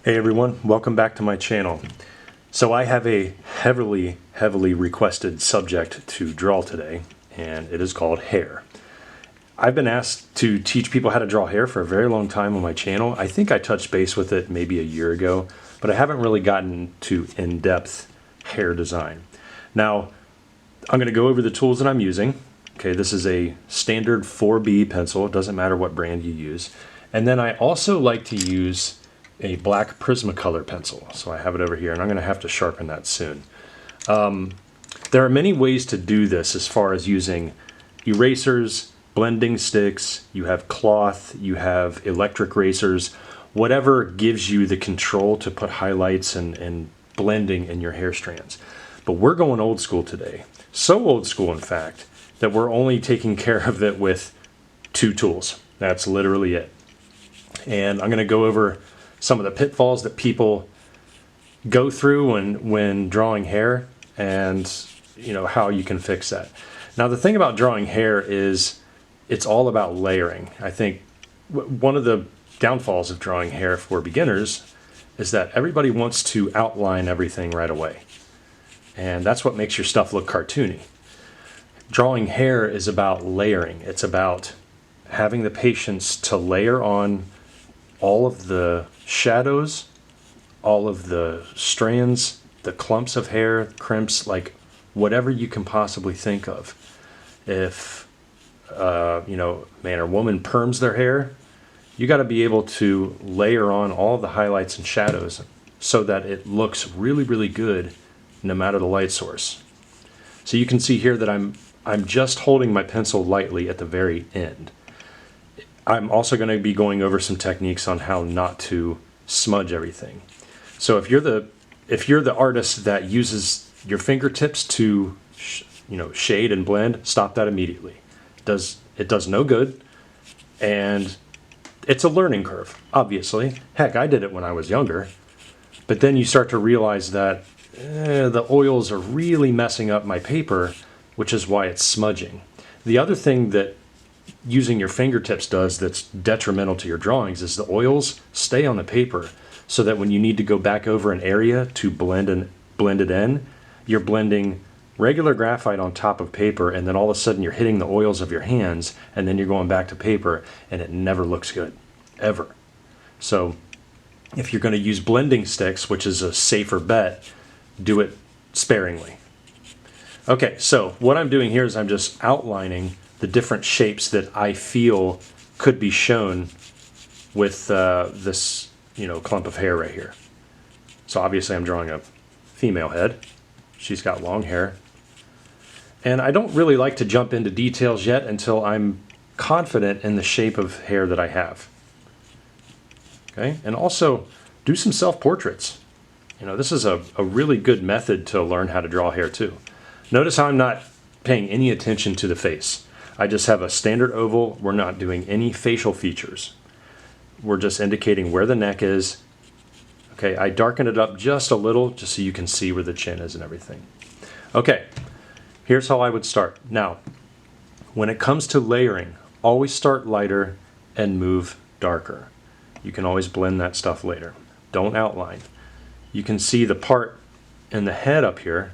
Hey everyone, welcome back to my channel. So I have a heavily requested subject to draw today, and it is called hair. I've been asked to teach people how to draw hair for a very long time on my channel. I think I touched base with it maybe a year ago, but I haven't really gotten to in-depth hair design. Now, I'm going to go over the tools that I'm using. Okay, this is a standard 4B pencil. It doesn't matter what brand you use. And then I also like to use a black Prismacolor pencil. So I have it over here, and I'm going to have to sharpen that soon. There are many ways to do this as far as using erasers, blending sticks, you have cloth, you have electric racers, whatever gives you the control to put highlights and blending in your hair strands. But we're going old school today. So old school, in fact, that we're only taking care of it with two tools. That's literally it. And I'm going to go over some of the pitfalls that people go through when drawing hair, and how you can fix that. Now, the thing about drawing hair is it's all about layering. I think one of the downfalls of drawing hair for beginners is that everybody wants to outline everything right away, and that's what makes your stuff look cartoony. Drawing hair is about layering. It's about having the patience to layer on all of the shadows, all of the strands, the clumps of hair, crimps, like whatever you can possibly think of. If man or woman perms their hair, you got to be able to layer on all the highlights and shadows so that it looks really good no matter the light source. So you can see here that I'm just holding my pencil lightly at the very end. I'm also going to be going over some techniques on how not to smudge everything. So if you're the artist that uses your fingertips to shade and blend, stop that immediately. It does no good, and it's a learning curve, obviously. Heck, I did it when I was younger, but then you start to realize that the oils are really messing up my paper, which is why it's smudging. The other thing that using your fingertips does that's detrimental to your drawings is the oils stay on the paper, so that when you need to go back over an area to blend it in, you're blending regular graphite on top of paper, and then all of a sudden you're hitting the oils of your hands, and then you're going back to paper, and it never looks good, ever. So if you're going to use blending sticks, which is a safer bet, do it sparingly. Okay, so what I'm doing here is I'm just outlining the different shapes that I feel could be shown with this clump of hair right here. So obviously I'm drawing a female head. She's got long hair. And I don't really like to jump into details yet until I'm confident in the shape of hair that I have. Okay, and also do some self-portraits. This is a really good method to learn how to draw hair too. Notice how I'm not paying any attention to the face. I just have a standard oval. We're not doing any facial features. We're just indicating where the neck is. Okay, I darken it up just a little just so you can see where the chin is and everything. Okay, here's how I would start. Now, when it comes to layering, always start lighter and move darker. You can always blend that stuff later. Don't outline. You can see the part in the head up here,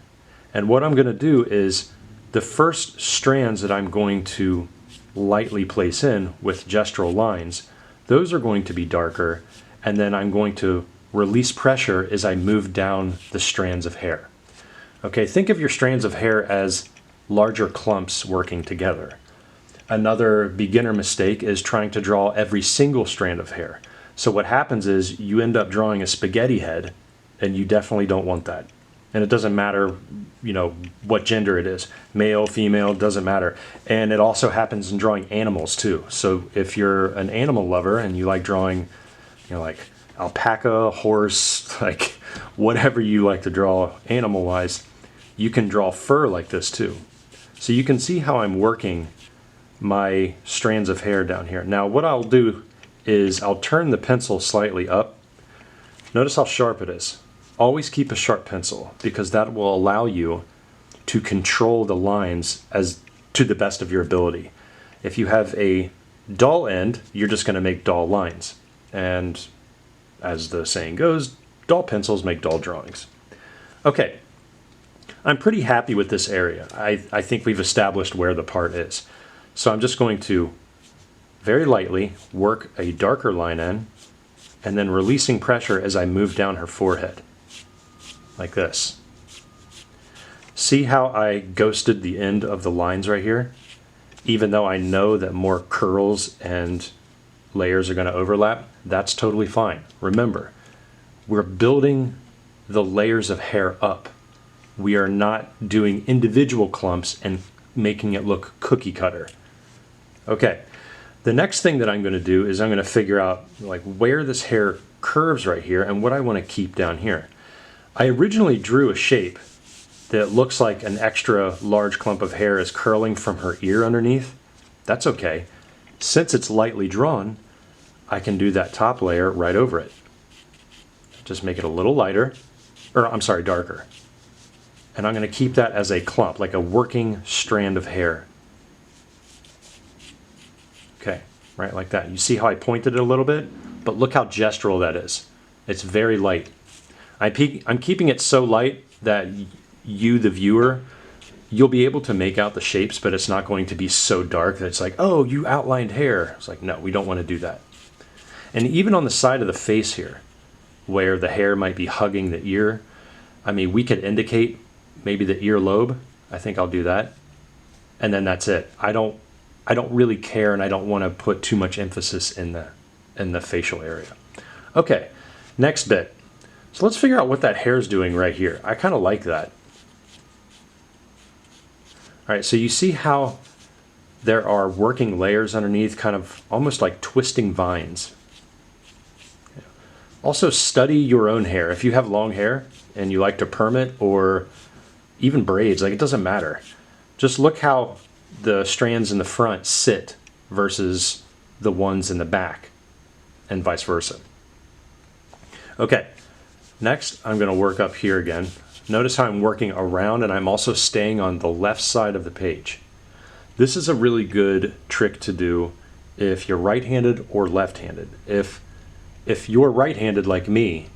and what I'm going to do is the first strands that I'm going to lightly place in with gestural lines, those are going to be darker, and then I'm going to release pressure as I move down the strands of hair. Okay, think of your strands of hair as larger clumps working together. Another beginner mistake is trying to draw every single strand of hair. So what happens is you end up drawing a spaghetti head, and you definitely don't want that. And it doesn't matter, what gender it is. Male, female, doesn't matter. And it also happens in drawing animals too. So if you're an animal lover and you like drawing, like alpaca, horse, like whatever you like to draw animal-wise, you can draw fur like this too. So you can see how I'm working my strands of hair down here. Now what I'll do is I'll turn the pencil slightly up. Notice how sharp it is. Always keep a sharp pencil, because that will allow you to control the lines as to the best of your ability. If you have a dull end, you're just going to make dull lines. And as the saying goes, dull pencils make dull drawings. Okay, I'm pretty happy with this area. I think we've established where the part is. So I'm just going to very lightly work a darker line in, and then releasing pressure as I move down her forehead, like this. See how I ghosted the end of the lines right here? Even though I know that more curls and layers are going to overlap, that's totally fine. Remember, we're building the layers of hair up. We are not doing individual clumps and making it look cookie cutter. Okay, the next thing that I'm going to do is I'm going to figure out like where this hair curves right here and what I want to keep down here. I originally drew a shape that looks like an extra large clump of hair is curling from her ear underneath. That's okay. Since it's lightly drawn, I can do that top layer right over it. Just make it a little lighter, or I'm sorry, darker. And I'm going to keep that as a clump, like a working strand of hair. Okay, right like that. You see how I pointed it a little bit? But look how gestural that is. It's very light. I'm keeping it so light that you, the viewer, you'll be able to make out the shapes, but it's not going to be so dark that it's like, oh, you outlined hair. It's like, no, we don't want to do that. And even on the side of the face here, where the hair might be hugging the ear, I mean, we could indicate maybe the earlobe. I think I'll do that. And then that's it. I don't really care, and I don't want to put too much emphasis in the facial area. Okay, next bit. So let's figure out what that hair's doing right here. I kind of like that. All right, so you see how there are working layers underneath, kind of almost like twisting vines. Also, study your own hair. If you have long hair and you like to perm it or even braids, like it doesn't matter. Just look how the strands in the front sit versus the ones in the back and vice versa. Okay, next I'm going to work up here again. Notice how I'm working around, and I'm also staying on the left side of the page. This is a really good trick to do if you're right-handed or left-handed. If you're right-handed like me,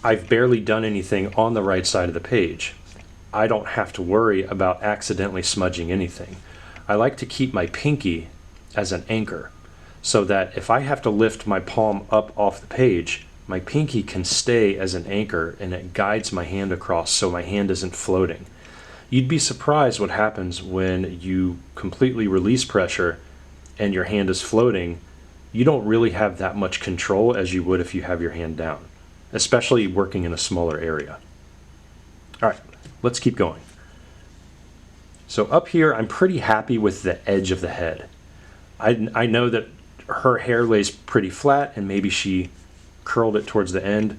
I've barely done anything on the right side of the page. I don't have to worry about accidentally smudging anything. I like to keep my pinky as an anchor so that if I have to lift my palm up off the page, my pinky can stay as an anchor and it guides my hand across so my hand isn't floating. You'd be surprised what happens when you completely release pressure and your hand is floating. You don't really have that much control as you would if you have your hand down, especially working in a smaller area. All right, let's keep going. So up here, I'm pretty happy with the edge of the head. I know that her hair lays pretty flat and maybe she curled it towards the end.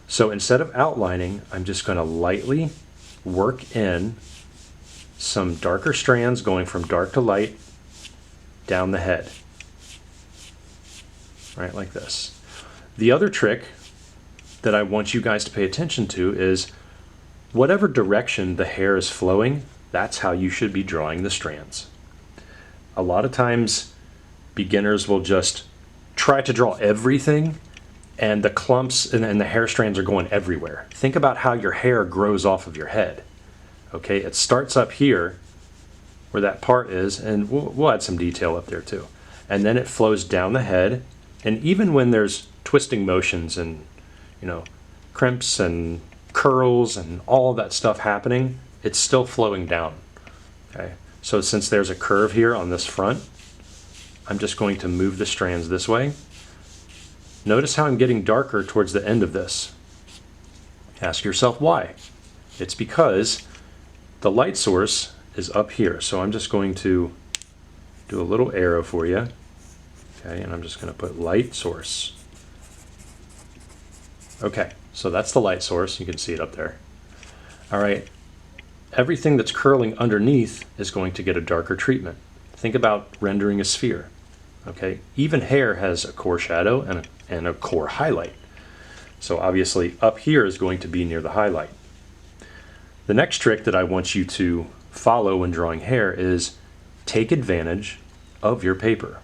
So instead of outlining, I'm just going to lightly work in some darker strands going from dark to light down the head. Right, like this. The other trick that I want you guys to pay attention to is whatever direction the hair is flowing, that's how you should be drawing the strands. A lot of times beginners will just try to draw everything and the clumps and the hair strands are going everywhere. Think about how your hair grows off of your head. Okay, it starts up here where that part is, and we'll add some detail up there too. And then it flows down the head, and even when there's twisting motions and, you know, crimps and curls and all of that stuff happening, it's still flowing down. Okay, so since there's a curve here on this front, I'm just going to move the strands this way. Notice how I'm getting darker towards the end of this. Ask yourself why. It's because the light source is up here. So I'm just going to do a little arrow for you. Okay, and I'm just going to put light source. Okay, so that's the light source. You can see it up there. All right, everything that's curling underneath is going to get a darker treatment. Think about rendering a sphere. Okay, even hair has a core shadow and a core highlight. So obviously up here is going to be near the highlight. The next trick that I want you to follow when drawing hair is take advantage of your paper.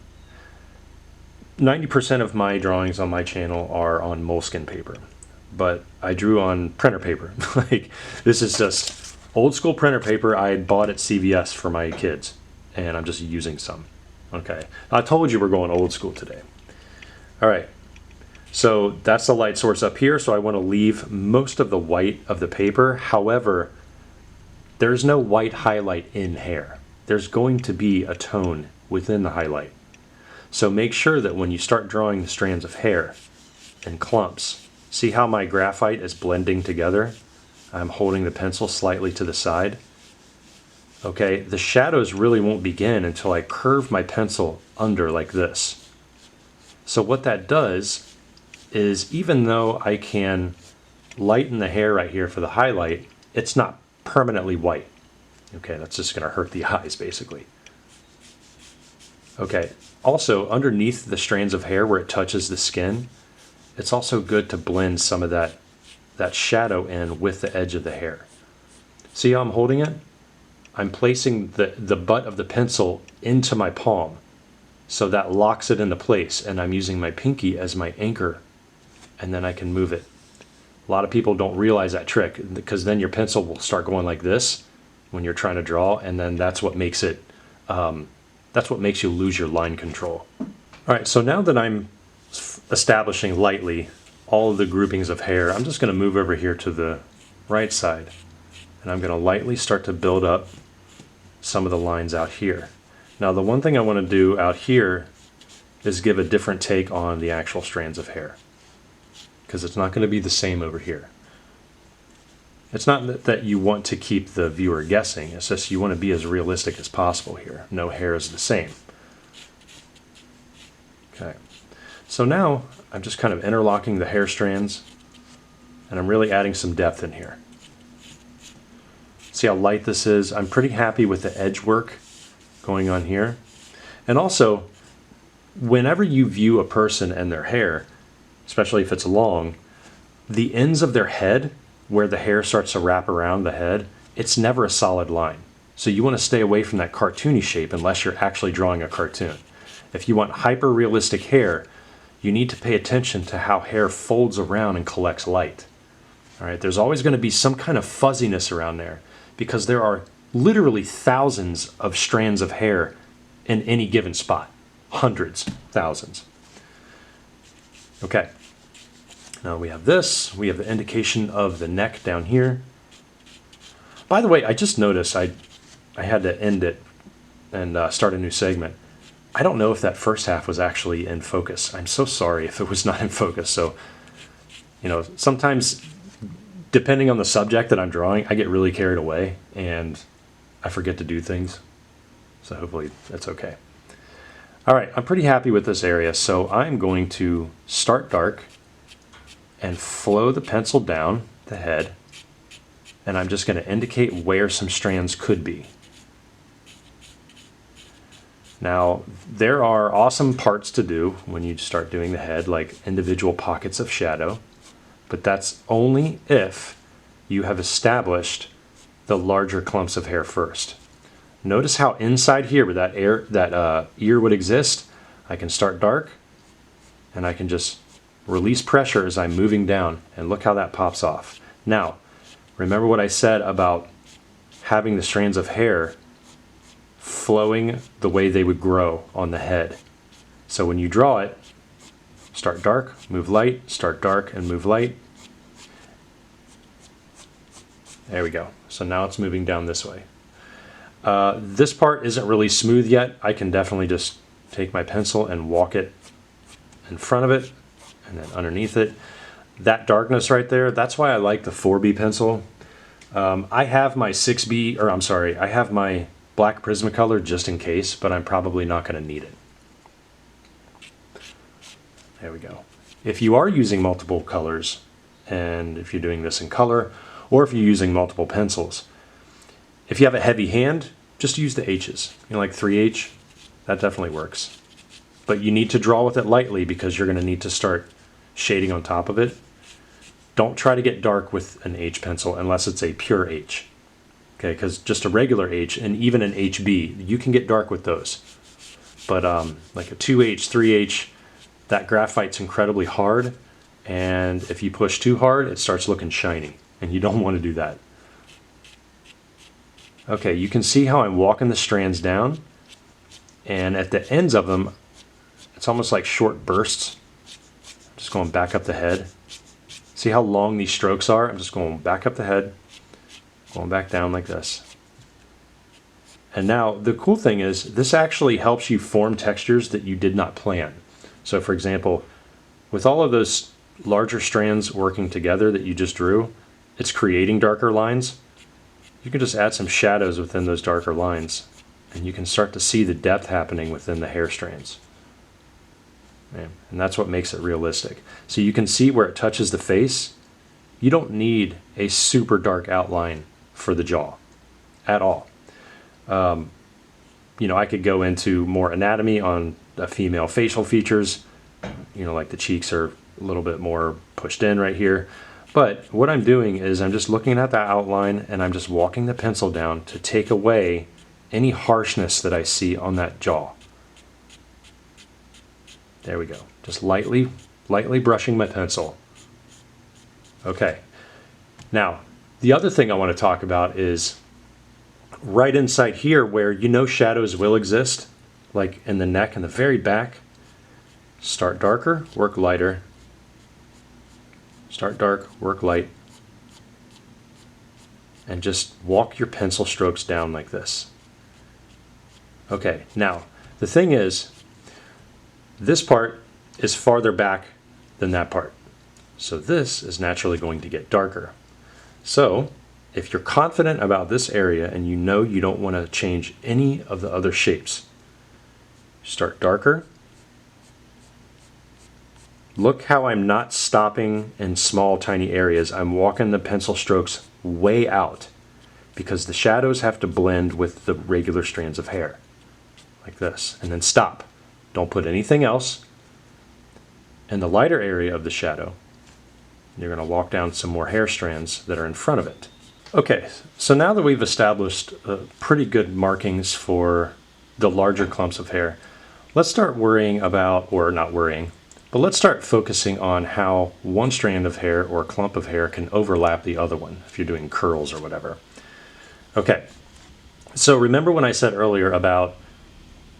90% of my drawings on my channel are on moleskin paper, but I drew on printer paper. Like, this is just old school printer paper I had bought at CVS for my kids, and I'm just using some. Okay, I told you we're going old school today. All right, so that's the light source up here, so I want to leave most of the white of the paper. However, there's no white highlight in hair. There's going to be a tone within the highlight. So make sure that when you start drawing the strands of hair in clumps, see how my graphite is blending together? I'm holding the pencil slightly to the side. Okay, the shadows really won't begin until I curve my pencil under like this. So what that does is, even though I can lighten the hair right here for the highlight, it's not permanently white. Okay, that's just going to hurt the eyes basically. Okay, also underneath the strands of hair where it touches the skin, it's also good to blend some of that shadow in with the edge of the hair. See how I'm holding it? I'm placing the butt of the pencil into my palm, so that locks it into place, and I'm using my pinky as my anchor, and then I can move it. A lot of people don't realize that trick, because then your pencil will start going like this when you're trying to draw, and then that's what makes it that's what makes you lose your line control. All right, so now that I'm establishing lightly all of the groupings of hair, I'm just going to move over here to the right side, and I'm going to lightly start to build up some of the lines out here. Now, the one thing I want to do out here is give a different take on the actual strands of hair, because it's not going to be the same over here. It's not that you want to keep the viewer guessing, it's just you want to be as realistic as possible here. No hair is the same. Okay, so now I'm just kind of interlocking the hair strands, and I'm really adding some depth in here. See how light this is? I'm pretty happy with the edge work going on here. And also, whenever you view a person and their hair, especially if it's long, the ends of their head, where the hair starts to wrap around the head, it's never a solid line. So you want to stay away from that cartoony shape unless you're actually drawing a cartoon. If you want hyper realistic hair, you need to pay attention to how hair folds around and collects light. All right, there's always going to be some kind of fuzziness around there, because there are literally thousands of strands of hair in any given spot. Hundreds, thousands. Okay. Now we have this, we have the indication of the neck down here. By the way, I just noticed I had to end it and start a new segment. I don't know if that first half was actually in focus. I'm so sorry if it was not in focus. So, you know, sometimes depending on the subject that I'm drawing, I get really carried away and I forget to do things. So hopefully that's okay. All right, I'm pretty happy with this area. So I'm going to start dark and flow the pencil down the head, and I'm just going to indicate where some strands could be. Now, there are awesome parts to do when you start doing the head, like individual pockets of shadow, but that's only if you have established the larger clumps of hair first. Notice how inside here where that ear would exist, I can start dark, and I can just release pressure as I'm moving down, and look how that pops off. Now, remember what I said about having the strands of hair flowing the way they would grow on the head. So when you draw it, start dark, move light, start dark, and move light. There we go. So now it's moving down this way. This part isn't really smooth yet. I can definitely just take my pencil and walk it in front of it, and then underneath it. That darkness right there, that's why I like the 4B pencil. I have my 6B, or I'm sorry, I have my black Prismacolor just in case, but I'm probably not going to need it. There we go. If you are using multiple colors, and if you're doing this in color, or if you're using multiple pencils, if you have a heavy hand, just use the H's. You know, like 3H, that definitely works. But you need to draw with it lightly because you're going to need to start shading on top of it. Don't try to get dark with an H pencil unless it's a pure H. Okay, because just a regular H and even an HB, you can get dark with those. But like a 2H, 3H, that graphite's incredibly hard, and if you push too hard, it starts looking shiny, and you don't want to do that. Okay, you can see how I'm walking the strands down, and at the ends of them, it's almost like short bursts. Just going back up the head. See how long these strokes are? I'm just going back up the head, going back down like this. And now the cool thing is this actually helps you form textures that you did not plan. So for example, with all of those larger strands working together that you just drew, it's creating darker lines. You can just add some shadows within those darker lines, and you can start to see the depth happening within the hair strands. And that's what makes it realistic. So you can see where it touches the face. You don't need a super dark outline for the jaw at all. You know, I could go into more anatomy on a female facial features, you know, like the cheeks are a little bit more pushed in right here. But what I'm doing is I'm just looking at that outline and I'm just walking the pencil down to take away any harshness that I see on that jaw. There we go. Just lightly brushing my pencil. Okay. Now, the other thing I want to talk about is right inside here where you know shadows will exist, like in the neck and the very back. Start darker, work lighter. Start dark, work light. And just walk your pencil strokes down like this. Okay, now the thing is, this part is farther back than that part. So this is naturally going to get darker. So if you're confident about this area and you know you don't want to change any of the other shapes, start darker. Look how I'm not stopping in small tiny areas. I'm walking the pencil strokes way out because the shadows have to blend with the regular strands of hair like this, and then stop. Don't put anything else. In the lighter area of the shadow, you're going to walk down some more hair strands that are in front of it. Okay, so now that we've established pretty good markings for the larger clumps of hair, let's start worrying about, or not worrying, but let's start focusing on how one strand of hair or clump of hair can overlap the other one if you're doing curls or whatever. Okay, so remember when I said earlier about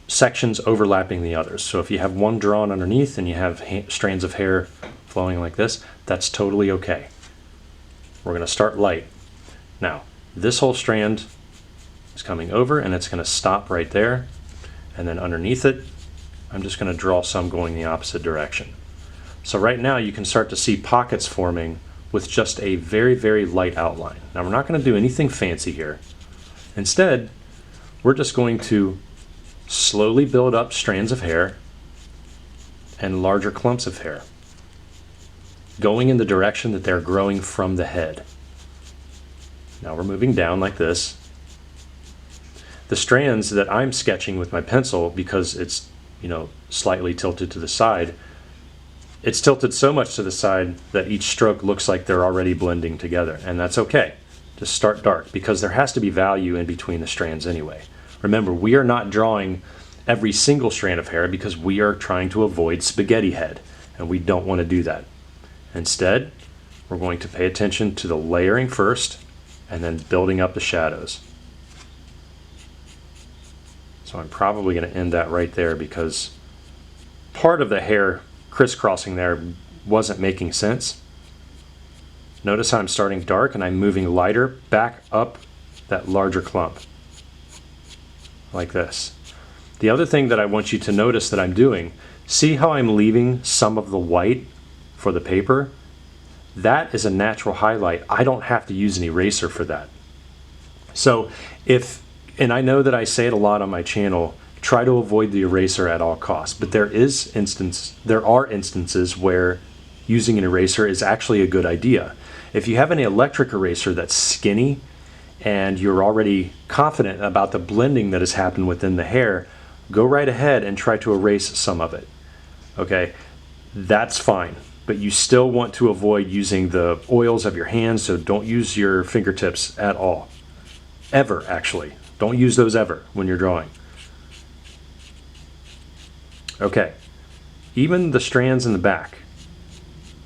sections overlapping the others. So if you have one drawn underneath and you have strands of hair flowing like this, that's totally okay. We're going to start light. Now, this whole strand is coming over and it's going to stop right there. And then underneath it, I'm just going to draw some going the opposite direction. So right now you can start to see pockets forming with just a very, very light outline. Now we're not going to do anything fancy here. Instead, we're just going to slowly build up strands of hair and larger clumps of hair, going in the direction that they're growing from the head. Now we're moving down like this. The strands that I'm sketching with my pencil, because it's, you know, slightly tilted to the side, it's tilted so much to the side that each stroke looks like they're already blending together, and that's okay. Just start dark, because there has to be value in between the strands anyway. Remember, we are not drawing every single strand of hair because we are trying to avoid spaghetti head, and we don't want to do that. Instead, we're going to pay attention to the layering first and then building up the shadows. So I'm probably going to end that right there because part of the hair crisscrossing there wasn't making sense. Notice how I'm starting dark and I'm moving lighter back up that larger clump. Like this. The other thing that I want you to notice that I'm doing, see how I'm leaving some of the white for the paper? That is a natural highlight. I don't have to use an eraser for that. So if, and I know that I say it a lot on my channel, try to avoid the eraser at all costs, but there are instances where using an eraser is actually a good idea. If you have an electric eraser that's skinny, and you're already confident about the blending that has happened within the hair, go right ahead and try to erase some of it. Okay, that's fine, but you still want to avoid using the oils of your hands, so don't use your fingertips at all. Ever, actually. Don't use those ever when you're drawing. Okay, even the strands in the back.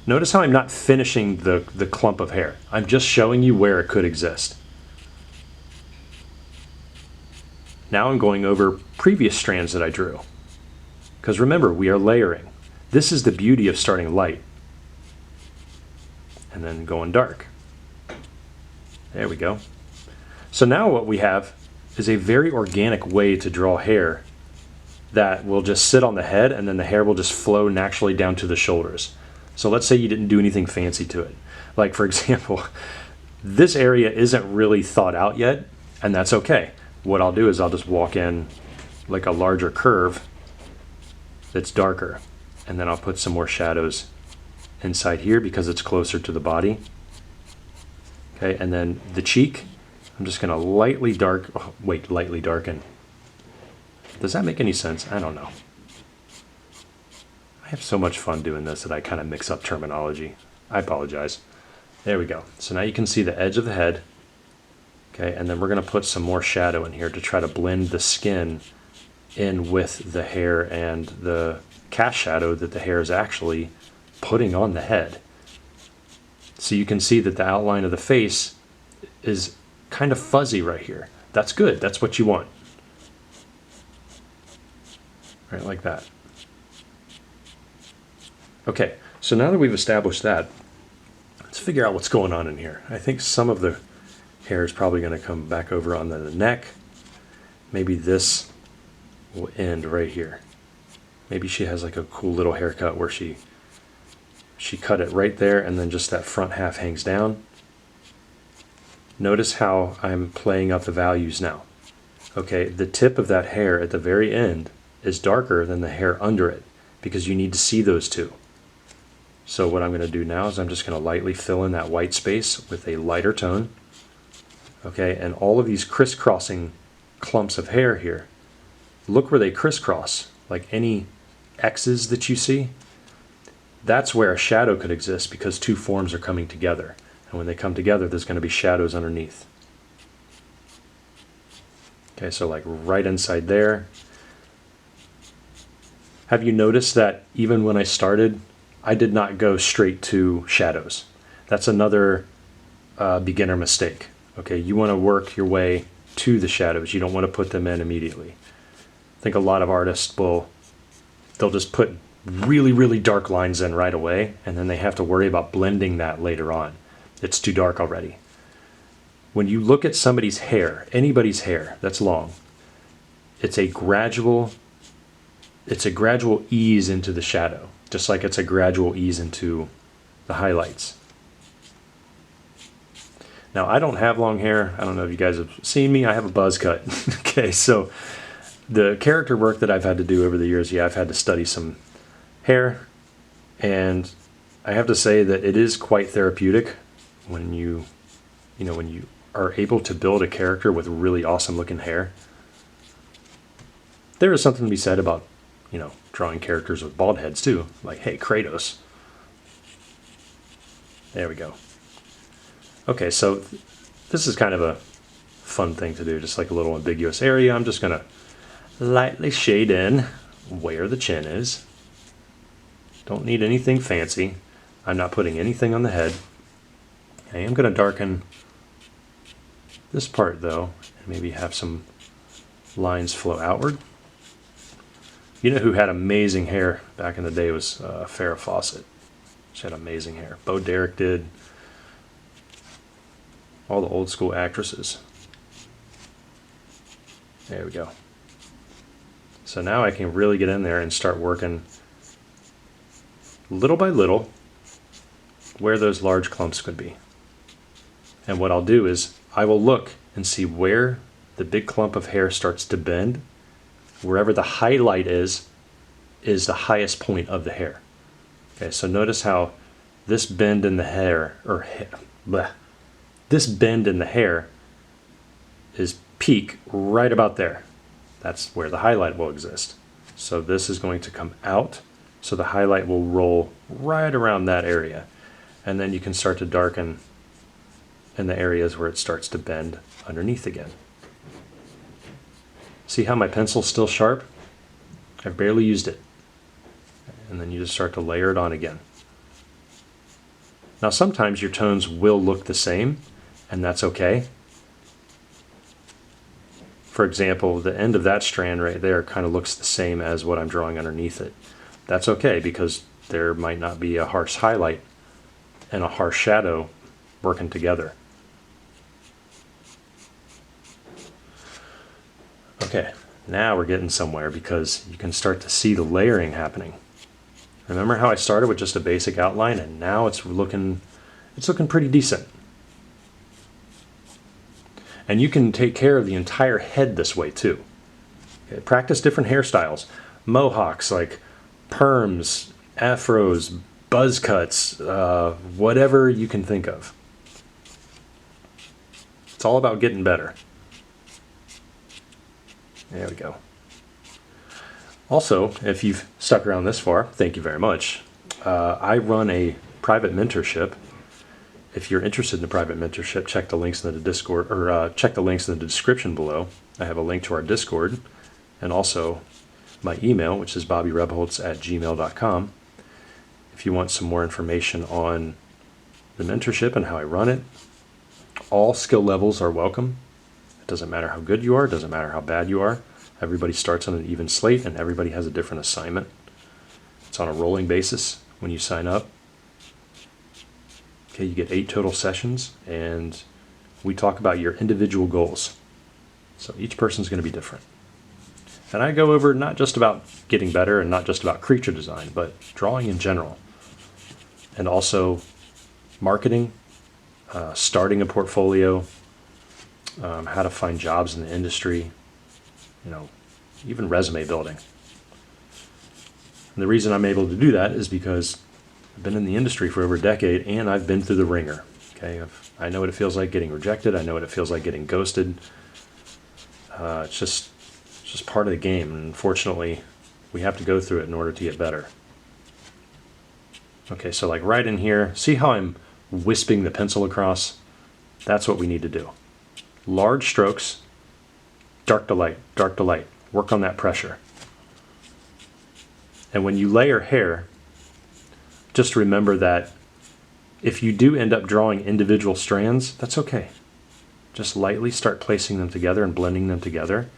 Notice how I'm not finishing the clump of hair. I'm just showing you where it could exist. Now I'm going over previous strands that I drew. Because remember, we are layering. This is the beauty of starting light and then going dark. There we go. So now what we have is a very organic way to draw hair that will just sit on the head, and then the hair will just flow naturally down to the shoulders. So let's say you didn't do anything fancy to it. Like for example, this area isn't really thought out yet, and that's okay. What I'll do is I'll just walk in like a larger curve that's darker, and then I'll put some more shadows inside here because it's closer to the body. Okay, and then the cheek, I'm just gonna lightly darken. Does that make any sense? I don't know. I have so much fun doing this that I kind of mix up terminology. I apologize. There we go. So now you can see the edge of the head. Okay, and then we're going to put some more shadow in here to try to blend the skin in with the hair and the cast shadow that the hair is actually putting on the head. So you can see that the outline of the face is kind of fuzzy right here. That's good. That's what you want. Right, like that. Okay, so now that we've established that, let's figure out what's going on in here. I think some of the hair is probably going to come back over on the neck. Maybe this will end right here. Maybe she has like a cool little haircut where she cut it right there, and then just that front half hangs down. Notice how I'm playing up the values now. Okay, the tip of that hair at the very end is darker than the hair under it because you need to see those two. So what I'm going to do now is I'm just going to lightly fill in that white space with a lighter tone. Okay, and all of these crisscrossing clumps of hair here, look where they crisscross, like any X's that you see. That's where a shadow could exist because two forms are coming together. And when they come together, there's going to be shadows underneath. Okay, so like right inside there. Have you noticed that even when I started, I did not go straight to shadows? That's another beginner mistake. Okay, you want to work your way to the shadows. You don't want to put them in immediately. I think a lot of artists they'll just put really, really dark lines in right away, and then they have to worry about blending that later on. It's too dark already. When you look at somebody's hair, anybody's hair that's long, it's a gradual ease into the shadow, just like it's a gradual ease into the highlights. Now, I don't have long hair. I don't know if you guys have seen me. I have a buzz cut. Okay, so the character work that I've had to do over the years, yeah, I've had to study some hair, and I have to say that it is quite therapeutic when you are able to build a character with really awesome looking hair. There is something to be said about, drawing characters with bald heads too, like, hey, Kratos. There we go. Okay, so this is kind of a fun thing to do, just like a little ambiguous area. I'm just going to lightly shade in where the chin is. Don't need anything fancy. I'm not putting anything on the head. I am going to darken this part though, and maybe have some lines flow outward. You know who had amazing hair back in the day was Farrah Fawcett. She had amazing hair. Bo Derek did. All the old school actresses. There we go. So now I can really get in there and start working little by little where those large clumps could be. And what I'll do is I will look and see where the big clump of hair starts to bend. Wherever the highlight is the highest point of the hair. Okay, so notice how this bend in the hair, this bend in the hair is peak right about there. That's where the highlight will exist. So this is going to come out, so the highlight will roll right around that area. And then you can start to darken in the areas where it starts to bend underneath again. See how my pencil's still sharp? I've barely used it. and then you just start to layer it on again. Now sometimes your tones will look the same, and that's okay. For example, the end of that strand right there kind of looks the same as what I'm drawing underneath it. That's okay, because there might not be a harsh highlight and a harsh shadow working together. Okay, now we're getting somewhere because you can start to see the layering happening. Remember how I started with just a basic outline, and now it's looking pretty decent. And you can take care of the entire head this way too. Okay, practice different hairstyles. Mohawks, like perms, afros, buzz cuts, whatever you can think of. It's all about getting better. There we go. Also, if you've stuck around this far, thank you very much. I run a private mentorship. If you're interested in a private mentorship, check the links in the Discord, or check the links in the description below. I have a link to our Discord, and also my email, which is bobbyrebholz@gmail.com. If you want some more information on the mentorship and how I run it, all skill levels are welcome. It doesn't matter how good you are, it doesn't matter how bad you are. Everybody starts on an even slate, and everybody has a different assignment. It's on a rolling basis when you sign up. Okay, you get 8 total sessions, and we talk about your individual goals. So each person's going to be different. And I go over not just about getting better and not just about creature design, but drawing in general. And also marketing, starting a portfolio, how to find jobs in the industry, even resume building. And the reason I'm able to do that is because I've been in the industry for over a decade, and I've been through the ringer. Okay, I know what it feels like getting rejected. I know what it feels like getting ghosted. It's just part of the game, and unfortunately, we have to go through it in order to get better. Okay, so like right in here, see how I'm wisping the pencil across? That's what we need to do. Large strokes, dark to light, dark to light. Work on that pressure. And when you layer hair, just remember that if you do end up drawing individual strands, that's okay. Just lightly start placing them together and blending them together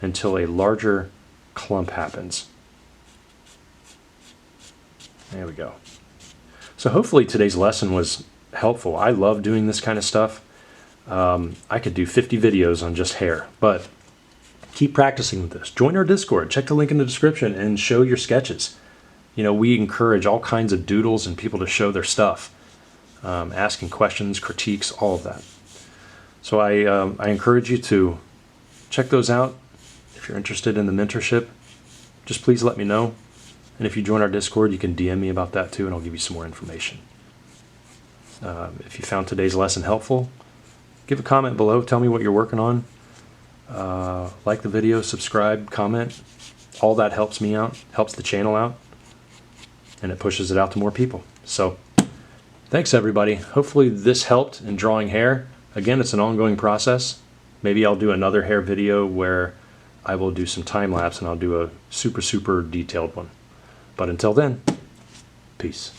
until a larger clump happens. There we go. So hopefully today's lesson was helpful. I love doing this kind of stuff. I could do 50 videos on just hair, but keep practicing with this. Join our Discord. Check the link in the description and show your sketches. We encourage all kinds of doodles and people to show their stuff, asking questions, critiques, all of that. So I encourage you to check those out. If you're interested in the mentorship, just please let me know. And if you join our Discord, you can DM me about that too, and I'll give you some more information. If you found today's lesson helpful, give a comment below. Tell me what you're working on. Like the video, subscribe, comment. All that helps me out, helps the channel out, and it pushes it out to more people. So thanks everybody. Hopefully this helped in drawing hair. Again, it's an ongoing process. Maybe I'll do another hair video where I will do some time lapse, and I'll do a super detailed one. But until then, peace.